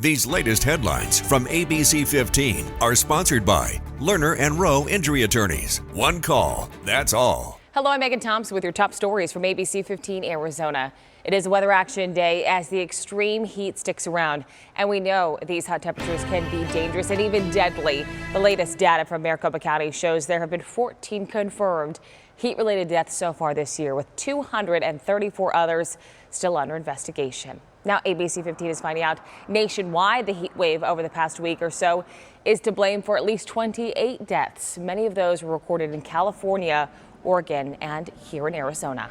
These latest headlines from ABC15 are sponsored by Lerner and Rowe Injury Attorneys. One call, that's all. Hello, I'm Megan Thompson with your top stories from ABC15 Arizona. It is Weather Action Day as the extreme heat sticks around, and we know these hot temperatures can be dangerous and even deadly. The latest data from Maricopa County shows there have been 14 confirmed heat-related deaths so far this year, with 234 others still under investigation. Now, ABC15 is finding out nationwide the heat wave over the past week or so is to blame for at least 28 deaths. Many of those were recorded in California, Oregon, and here in Arizona.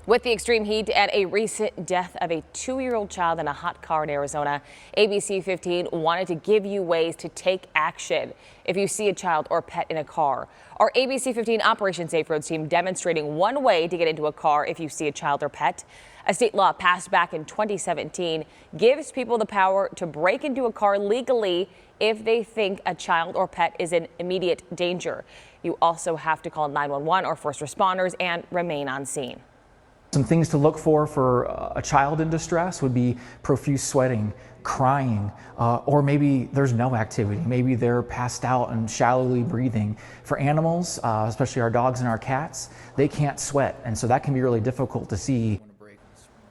With the extreme heat and a recent death of a 2-year-old child in a hot car in Arizona, ABC15 wanted to give you ways to take action if you see a child or pet in a car. Our ABC15 Operation Safe Roads team demonstrating one way to get into a car if you see a child or pet. A state law passed back in 2017 gives people the power to break into a car legally if they think a child or pet is in immediate danger. You also have to call 911 or first responders and remain on scene. Some things to look for a child in distress would be profuse sweating, crying, or maybe there's no activity. Maybe they're passed out and shallowly breathing. For animals, especially our dogs and our cats, they can't sweat, and so that can be really difficult to see.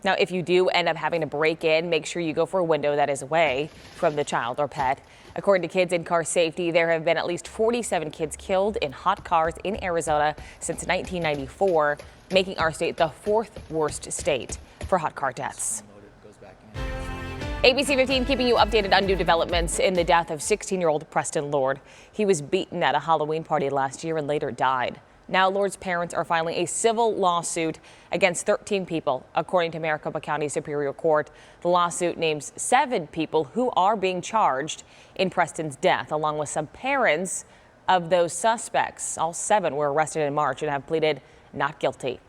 Now, if you do end up having to break in, make sure you go for a window that is away from the child or pet. According to Kids in Car Safety, there have been at least 47 kids killed in hot cars in Arizona since 1994, making our state the 4th worst state for hot car deaths. ABC15 keeping you updated on new developments in the death of 16-year-old Preston Lord. He was beaten at a Halloween party last year and later died. Now Lord's parents are filing a civil lawsuit against 13 people. According to Maricopa County Superior Court, the lawsuit names 7 people who are being charged in Preston's death, along with some parents of those suspects. All 7 were arrested in March and have pleaded not guilty.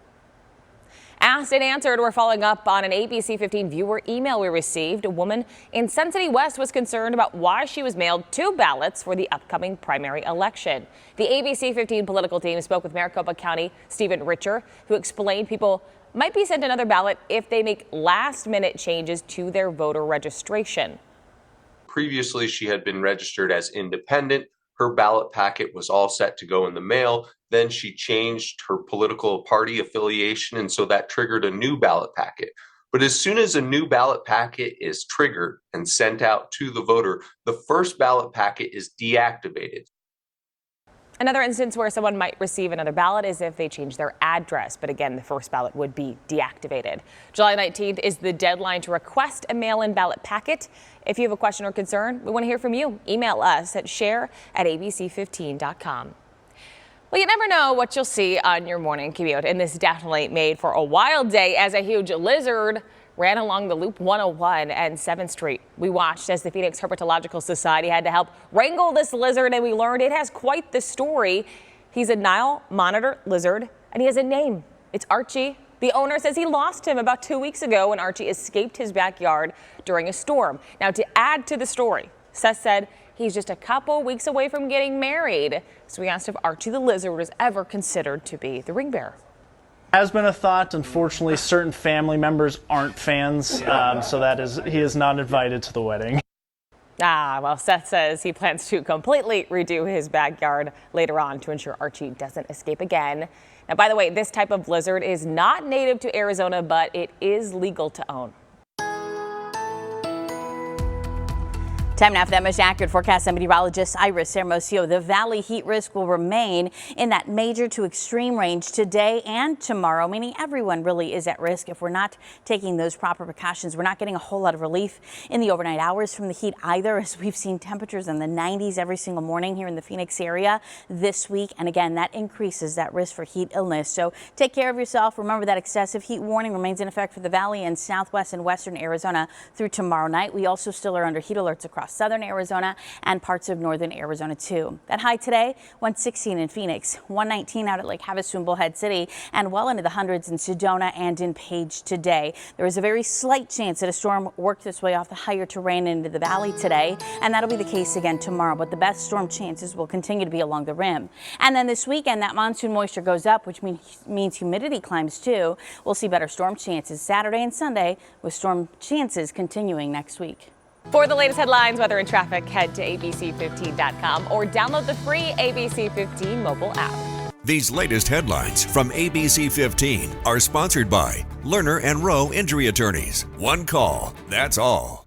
Asked and answered, we're following up on an ABC15 viewer email we received. A woman in Sun City West was concerned about why she was mailed 2 ballots for the upcoming primary election. The ABC15 political team spoke with Maricopa County Stephen Richer, who explained people might be sent another ballot if they make last-minute changes to their voter registration. Previously, she had been registered as independent. Her ballot packet was all set to go in the mail. Then she changed her political party affiliation, and so that triggered a new ballot packet. But as soon as a new ballot packet is triggered and sent out to the voter, the first ballot packet is deactivated. Another instance where someone might receive another ballot is if they change their address. But again, the first ballot would be deactivated. July 19th is the deadline to request a mail-in ballot packet. If you have a question or concern, we want to hear from you. Email us at share@abc15.com. Well, you never know what you'll see on your morning commute, and this definitely made for a wild day as a huge lizard ran along the Loop 101 and 7th Street. We watched as the Phoenix Herpetological Society had to help wrangle this lizard, and we learned it has quite the story. He's a Nile monitor lizard, and he has a name. It's Archie. The owner says he lost him about 2 weeks ago when Archie escaped his backyard during a storm. Now, to add to the story, Seth said he's just a couple weeks away from getting married. So we asked if Archie the Lizard was ever considered to be the ring bearer. Has been a thought. Unfortunately, certain family members aren't fans, so he is not invited to the wedding. Well, Seth says he plans to completely redo his backyard later on to ensure Archie doesn't escape again. Now, by the way, this type of lizard is not native to Arizona, but it is legal to own. Time now for that most accurate forecast. I'm meteorologist Iris Hermosillo. The valley heat risk will remain in that major to extreme range today and tomorrow, meaning everyone really is at risk if we're not taking those proper precautions. We're not getting a whole lot of relief in the overnight hours from the heat either, as we've seen temperatures in the 90s every single morning here in the Phoenix area this week. And again, that increases that risk for heat illness. So take care of yourself. Remember that excessive heat warning remains in effect for the valley and southwest and western Arizona through tomorrow night. We also still are under heat alerts across southern Arizona and parts of northern Arizona too. That high today, 116 in Phoenix, 119 out at Lake Havasu, Bullhead City, and well into the hundreds in Sedona and in Page today. There is a very slight chance that a storm works its way off the higher terrain into the valley today, and that'll be the case again tomorrow, but the best storm chances will continue to be along the rim. And then this weekend, that monsoon moisture goes up, which means humidity climbs too. We'll see better storm chances Saturday and Sunday, with storm chances continuing next week. For the latest headlines, weather, and traffic, head to ABC15.com or download the free ABC15 mobile app. These latest headlines from ABC15 are sponsored by Lerner and Rowe Injury Attorneys. One call, that's all.